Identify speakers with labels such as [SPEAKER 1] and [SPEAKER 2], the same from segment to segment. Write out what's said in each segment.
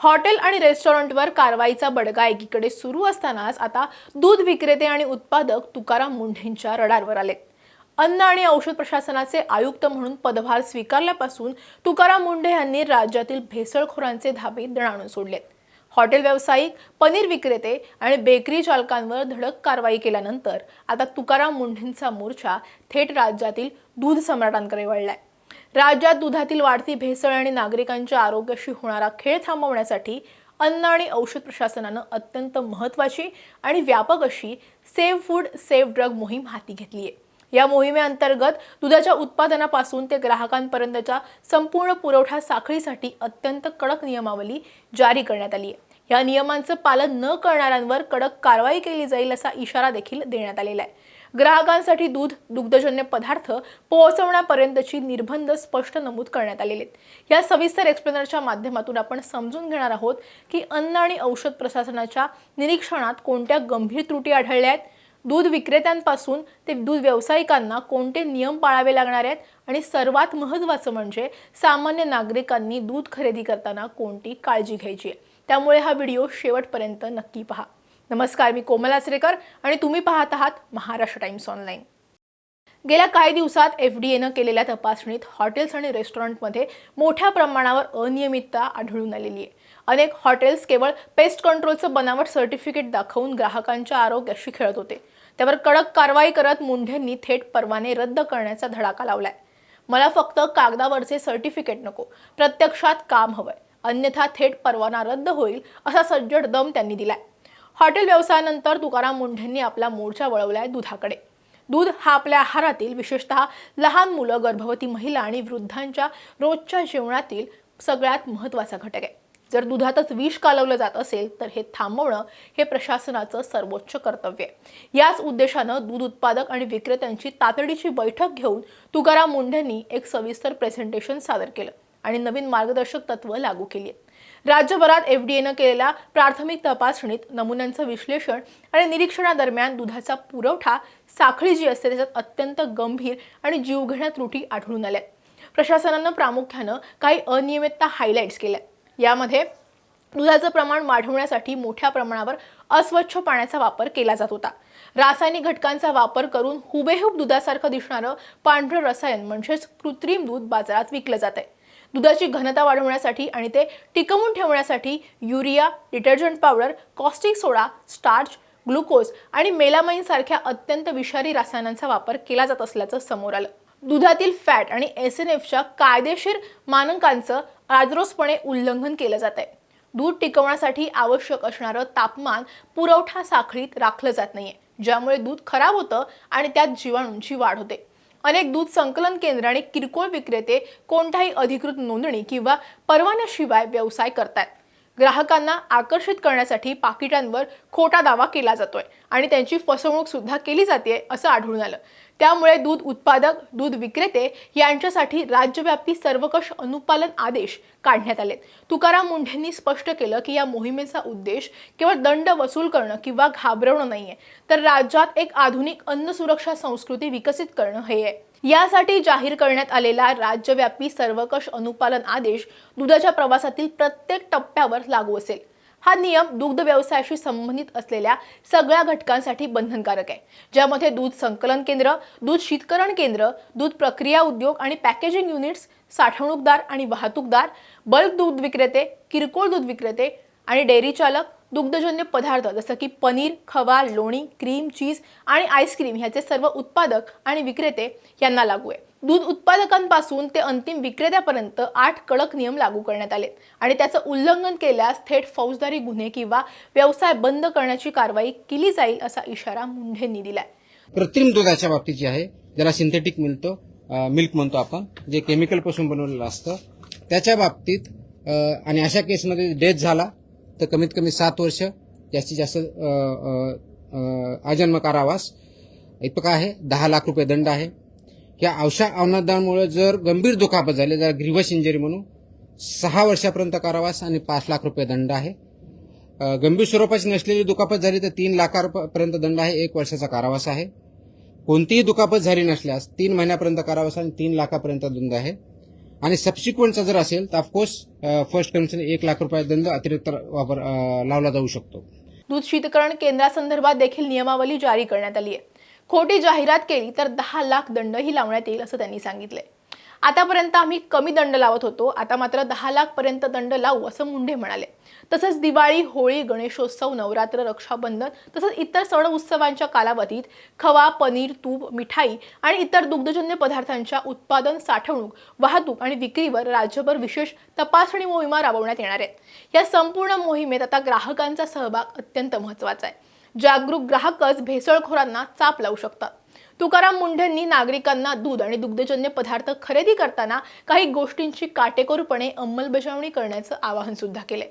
[SPEAKER 1] Hotel आणि रेस्टॉरंटवर कारवाईचा बडगा एकीकडे सुरू असतानाच आता दूध विक्रेते आणि उत्पादक तुकाराम मुंढेंच्या रडारवर आले। अन्न आणि औषध प्रशासनाचे आयुक्त म्हणून पदभार स्वीकारल्यापासून तुकाराम मुंढे यांनी राज्यातील भेसळखोरांचे धाबे दणाणून सोडलेत। हॉटेल व्यावसायिक, पनीर विक्रेते आणि बेकरी चालकांवर धडक कारवाई केल्यानंतर आता तुकाराम मुंढेंचा मोर्चा थेट राज्यातील दूध सम्राटांकडे वळलाय। राज्यात दुधातील वाढती भेसळ आणि नागरिकांच्या आरोग्याशी होणारा खेळ थांबवण्यासाठी अन्न आणि औषध प्रशासनाने अत्यंत महत्त्वाची आणि व्यापक अशी सेव्ह फूड सेव्ह ड्रग मोहीम हाती घेतली आहे। या मोहिमेअंतर्गत दुधाच्या उत्पादनापासून ते ग्राहकांपर्यंतच्या संपूर्ण पुरवठा साखळीसाठी अत्यंत कडक नियमावली जारी करण्यात आली आहे। या नियमांचं पालन न करणाऱ्यांवर कडक कारवाई केली जाईल असा इशारा देखील देण्यात आलेला आहे। ग्राहकांसाठी दूध, दुग्धजन्य पदार्थ पोहोचवण्यापर्यंतची निर्बंध स्पष्ट नमूद करण्यात आलेले आहेत। या सविस्तर एक्सप्लेनरच्या माध्यमातून आपण समजून घेणार आहोत की अन्न आणि औषध प्रशासनाच्या निरीक्षणात कोणत्या गंभीर त्रुटी आढळल्या आहेत, दूध विक्रेत्यांपासून ते दूध व्यावसायिकांना कोणते नियम पाळावे लागणार आहेत आणि सर्वात महत्त्वाचं म्हणजे सामान्य नागरिकांनी दूध खरेदी करताना कोणती काळजी घ्यायची आहे। त्यामुळे हा व्हिडिओ शेवटपर्यंत नक्की पहा। नमस्कार, मी कोमल आचरेकर आणि तुम्ही पाहत आहात महाराष्ट्र टाइम्स ऑनलाइन। गेल्या काही दिवसात एफडीएनं केलेल्या तपासणीत हॉटेल्स आणि रेस्टॉरंटमध्ये मोठ्या प्रमाणावर अनियमितता आढळून आलेली आहे। अनेक हॉटेल्स केवळ पेस्ट कंट्रोलचं बनावट सर्टिफिकेट दाखवून ग्राहकांच्या आरोग्याशी खेळत होते। त्यावर कडक कारवाई करत मुंढेंनी थेट परवाने रद्द करण्याचा धडाका लावलाय। मला फक्त कागदावरचे सर्टिफिकेट नको, प्रत्यक्षात काम हवंय, अन्यथा थेट परवाना रद्द होईल असा सज्जड दम त्यांनी दिलाय। हॉटेल व्यवसायानंतर तुकाराम मुंढेंनी आपला मोर्चा वळवलाय दुधाकडे। दूध हा आपल्या आहारातील, विशेषतः लहान मुलं, गर्भवती महिला आणि वृद्धांच्या रोजच्या जेवणातील सगळ्यात महत्त्वाचा घटक आहे। जर दुधातच विष कालवलं जात असेल तर हे थांबवणं हे प्रशासनाचं सर्वोच्च कर्तव्य आहे। याच उद्देशानं दूध उत्पादक आणि विक्रेत्यांची तातडीची बैठक घेऊन तुकाराम मुंढेंनी एक सविस्तर प्रेझेंटेशन सादर केलं आणि नवीन मार्गदर्शक तत्त्व लागू केली आहेत। राज्यभरात एफडीएनं केलेल्या प्राथमिक तपासणीत नमुन्यांचं विश्लेषण आणि निरीक्षणादरम्यान दुधाचा पुरवठा साखळी जी असते त्याच्यात अत्यंत गंभीर आणि जीवघेण्या त्रुटी आढळून आल्या। प्रशासनानं प्रामुख्यानं काही अनियमितता हायलाइट्स केल्या। यामध्ये दुधाचं प्रमाण वाढवण्यासाठी मोठ्या प्रमाणावर अस्वच्छ पाण्याचा वापर केला जात होता। रासायनिक घटकांचा वापर करून हुबेहूब दुधासारखं दिसणारं पांढरं रसायन म्हणजेच कृत्रिम दूध बाजारात विकलं जात आहे। दुधाची घनता वाढवण्यासाठी आणि ते टिकवून ठेवण्यासाठी युरिया, डिटर्जंट पावडर, कॉस्टिक सोडा, स्टार्च, ग्लुकोज आणि मेलामाइन सारख्या अत्यंत विषारी रसायनांचा वापर केला जात असल्याचं समोर आलं। दुधातील फॅट आणि एसएनएफच्या कायदेशीर मानकांचं राजरोसपणे उल्लंघन केलं जात आहे। दूध टिकवण्यासाठी आवश्यक असणारं तापमान पुरवठा साखळीत राखलं जात नाहीये, ज्यामुळे दूध खराब होतं आणि त्यात जीवाणूंची वाढ होते। अनेक दूध संकलन केंद्र आणि किरकोळ विक्रेते कोणत्याही अधिकृत नोंदणी किंवा परवान्याशिवाय व्यवसाय करतात। ग्राहकांना आकर्षित करण्यासाठी पाकिटांवर खोटा दावा केला जातोय आणि त्यांची फसवणूक सुद्धा केली जाते असं आढळून आलं। त्यामुळे दूध उत्पादक, दूध विक्रेते यांच्यासाठी राज्यव्यापी सर्वकष अनुपालन आदेश काढण्यात आले। तुकाराम मुंढेंनी स्पष्ट केलं की या मोहिमेचा उद्देश केवळ दंड वसूल करणं किंवा घाबरवणं नाहीये, तर राज्यात एक आधुनिक अन्न सुरक्षा संस्कृती विकसित करणं हे आहे। यासाठी जाहीर करण्यात आलेला राज्यव्यापी सर्वकष अनुपालन आदेश दुधाच्या प्रवासातील प्रत्येक टप्प्यावर लागू असेल। हा नियम दुग्ध व्यवसायाशी संबंधित असलेल्या सगळ्या घटकांसाठी बंधनकारक आहे, ज्यामध्ये दूध संकलन केंद्र, दूध शीतकरण केंद्र, दूध प्रक्रिया उद्योग आणि पॅकेजिंग युनिट्स, साठवणूकदार आणि वाहतूकदार, बल्क दूध विक्रेते, किरकोळ दूध विक्रेते आणि डेअरी चालक, दुग्धजन्य पदार्थ जसं की पनीर, खवा, लोणी, क्रीम, चीज आणि आईस्क्रीम ह्याचे सर्व उत्पादक आणि विक्रेते यांना लागू आहे। दूध उत्पादकांपासून ते अंतिम विक्रेत्यापर्यंत 8 कडक नियम लागू करण्यात आले आणि त्याचं उल्लंघन केल्यास थेट फौजदारी गुन्हे किंवा व्यवसाय बंद करण्याची कारवाई केली जाईल असा इशारा मुंढेंनी दिलाय।
[SPEAKER 2] कृत्रिम दुधाच्या बाबतीत जे आहे, ज्याला सिंथेटिक मिल्क म्हणतो आपण, जे केमिकल पासून बनवलेलं असतं, त्याच्या बाबतीत आणि अशा केसमध्ये डेथ झाला तर कमीत कमी 7 वर्ष, जास्तीत जास्त आजन्म कारावास इतका आहे, 10 लाख रुपये दंड आहे। या अशा अवनदामुळे जर गंभीर दुखापत झाली, जर ग्रीव्हस इंजरी म्हणून 6 वर्षापर्यंत कारावास आणि 5 लाख रुपये दंड आहे। गंभीर स्वरूपाची नसलेली दुखापत झाली तर 3 लाखापर्यंत दंड आहे, 1 वर्षाचा कारावास आहे। कोणतीही दुखापत झाली नसल्यास 3 महिन्यापर्यंत कारावास आणि 3 लाखापर्यंत दंड आहे। आणि सबसिक्वेंटचा जर असेल तर ऑफकोर्स फर्स्ट कन्सेशन 1 लाख रुपये दंड अतिरिक्त वापर लावला जाऊ शकतो.
[SPEAKER 1] दूध शीतकरण केंद्रासंदर्भात देखील नियमावली जारी करण्यात आली आहे. खोटी जाहिरात केली तर 10 लाख दंडही लावण्यात येईल असं त्यांनी सांगितलंय. आतापर्यंत आम्ही कमी दंड लावत होतो, आता मात्र 10 लाख पर्यंत दंड लावू असं मुंढे म्हणाले. तसंच दिवाळी, होळी, गणेशोत्सव, नवरात्र, रक्षाबंधन तसंच इतर सण उत्सवांच्या कालावधीत खवा, पनीर, तूप, मिठाई आणि इतर दुग्धजन्य पदार्थांच्या उत्पादन, साठवणूक, वाहतूक आणि विक्रीवर राज्यभर विशेष तपासणी मोहिमा राबवण्यात येणार आहेत. या संपूर्ण मोहिमेत आता ग्राहकांचा सहभाग अत्यंत महत्त्वाचा आहे. जागरूक ग्राहकच भेसळखोरांना चाप लावू शकतात. तुकाराम मुंढेंनी नागरिकांना दूध आणि दुग्धजन्य पदार्थ खरेदी करताना काही गोष्टींची काटेकोरपणे अंमलबजावणी करण्याचं आवाहन सुद्धा केलंय.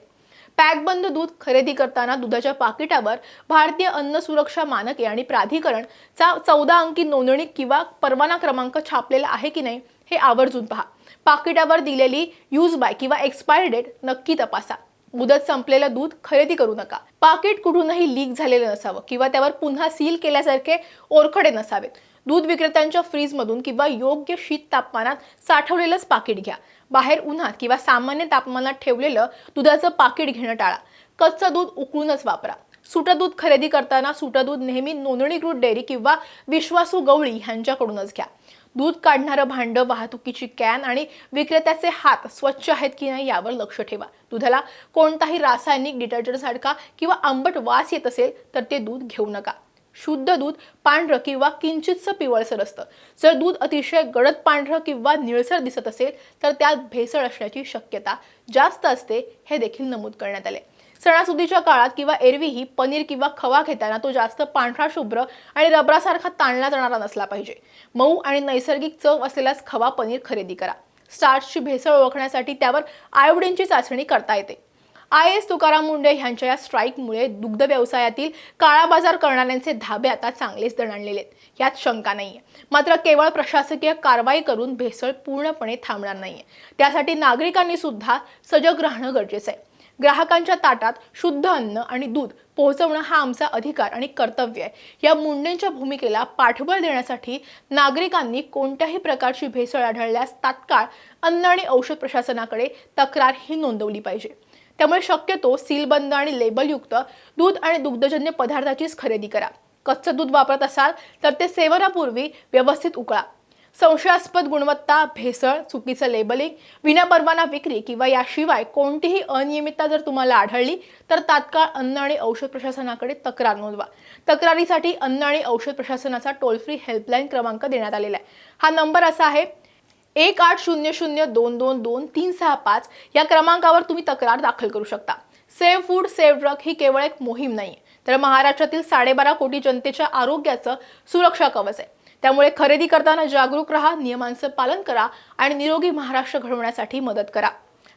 [SPEAKER 1] पॅकबंद दूध खरेदी करताना दुधाच्या पाकिटावर भारतीय अन्न सुरक्षा मानके आणि प्राधिकरणचा 14 अंकी नोंदणी किंवा परवाना क्रमांक छापलेला आहे की नाही हे आवर्जून पहा. पाकिटावर दिलेली यूज बाय किंवा एक्सपायरी डेट नक्की तपासा. मुदत संपलेलं दूध खरेदी करू नका. पाकिट कुठूनही लीक झालेलं नसावं किंवा त्यावर पुन्हा सील केल्यासारखे ओरखडे नसावेत. दूध विक्रेत्यांच्या फ्रीजमधून किंवा योग्य शीत तापमानात साठवलेलंच पाकिट घ्या. बाहेर उन्हात किंवा सामान्य तापमानात ठेवलेलं दुधाचं पाकिट घेणं टाळा. कच्चं दूध उकळूनच वापरा. सुटं दूध खरेदी करताना सुटं दूध नेहमी नोंदणीकृत डेअरी किंवा विश्वासू गवळी यांच्याकडूनच घ्या. दूध काढणारं भांडं, वाहतुकीची कॅन आणि विक्रेत्याचे हात स्वच्छ आहेत की नाही यावर लक्ष ठेवा. दुधाला कोणताही रासायनिक, डिटर्जंटसारखा किंवा आंबट वास येत असेल तर ते दूध घेऊ नका. शुद्ध दूध पांढरं किंवा किंचितसं पिवळसर असतं. जर दूध अतिशय गडद पांढरं किंवा निळसर दिसत असेल तर त्यात भेसळ असण्याची शक्यता जास्त असते, हे देखील नमूद करण्यात आले. सणासुदीच्या काळात किंवा एरवीही पनीर किंवा खवा घेताना तो जास्त पांढरा, शुभ्र आणि रबरासारखा ताणला जाणारा नसला पाहिजे. मऊ आणि नैसर्गिक चव असलेलाच खवा पनीर खरेदी करा. स्टार्चची भेसळ ओळखण्यासाठी त्यावर आयोडीनची चाचणी करता येते. IAS तुकाराम मुंढे यांच्या या स्ट्राईकमुळे दुग्ध व्यवसायातील काळा बाजार करणाऱ्यांचे धाबे आता चांगलेच दणाणलेले आहेत, यात शंका नाहीये. मात्र केवळ प्रशासकीय कारवाई करून भेसळ पूर्णपणे थांबणार नाहीये. त्यासाठी नागरिकांनी सुद्धा सजग राहणं गरजेचं आहे. ग्राहकांच्या ताटात शुद्ध अन्न आणि दूध पोहोचवणं हा आमचा अधिकार आणि कर्तव्य आहे. या मुंढेंच्या भूमिकेला पाठबळ देण्यासाठी नागरिकांनी कोणत्याही प्रकारची भेसळ आढळल्यास तात्काळ अन्न आणि औषध प्रशासनाकडे तक्रार ही नोंदवली पाहिजे. त्यामुळे शक्यतो सीलबंद आणि लेबलयुक्त दूध आणि दुग्धजन्य पदार्थाचीच खरेदी करा. कच्चं दूध वापरत असाल तर ते सेवनापूर्वी व्यवस्थित उकळा. संशयास्पद गुणवत्ता, भेसळ, चुकीचं लेबलिंग, विनापरवाना विक्री किंवा याशिवाय कोणतीही अनियमितता जर तुम्हाला आढळली तर तात्काळ अन्न आणि औषध प्रशासनाकडे तक्रार नोंदवा. तक्रारीसाठी अन्न आणि औषध प्रशासनाचा टोल फ्री हेल्पलाईन क्रमांक देण्यात आलेला आहे. हा नंबर असा आहे 1800222365. या क्रमांकावर तुम्ही तक्रार दाखल करू शकता. सेव्ह फूड सेव्ह ड्रग ही केवळ एक मोहीम नाही, तर महाराष्ट्रातील 12.5 कोटी जनतेच्या आरोग्याचं सुरक्षा कवच आहे. त्यामुळे खरेदी करताना जागरूक राहा, नियमांचं पालन करा आणि निरोगी महाराष्ट्र घडवण्यासाठी मदत करा.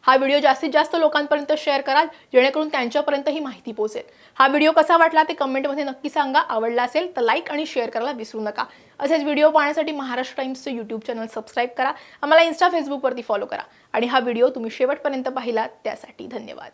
[SPEAKER 1] हा व्हिडिओ जास्तीत जास्त लोकांपर्यंत शेअर करा, जेणेकरून त्यांच्यापर्यंत ही माहिती पोहोचेल. हा व्हिडिओ कसा वाटला ते कमेंटमध्ये नक्की सांगा. आवडला असेल तर लाईक आणि शेअर करायला विसरू नका. असेच व्हिडिओ पाहण्यासाठी महाराष्ट्र टाइम्सचं यूट्यूब चॅनल सबस्क्राईब करा. आम्हाला इन्स्टा, फेसबुकवरती फॉलो करा आणि हा व्हिडिओ तुम्ही शेवटपर्यंत पाहिला त्यासाठी धन्यवाद.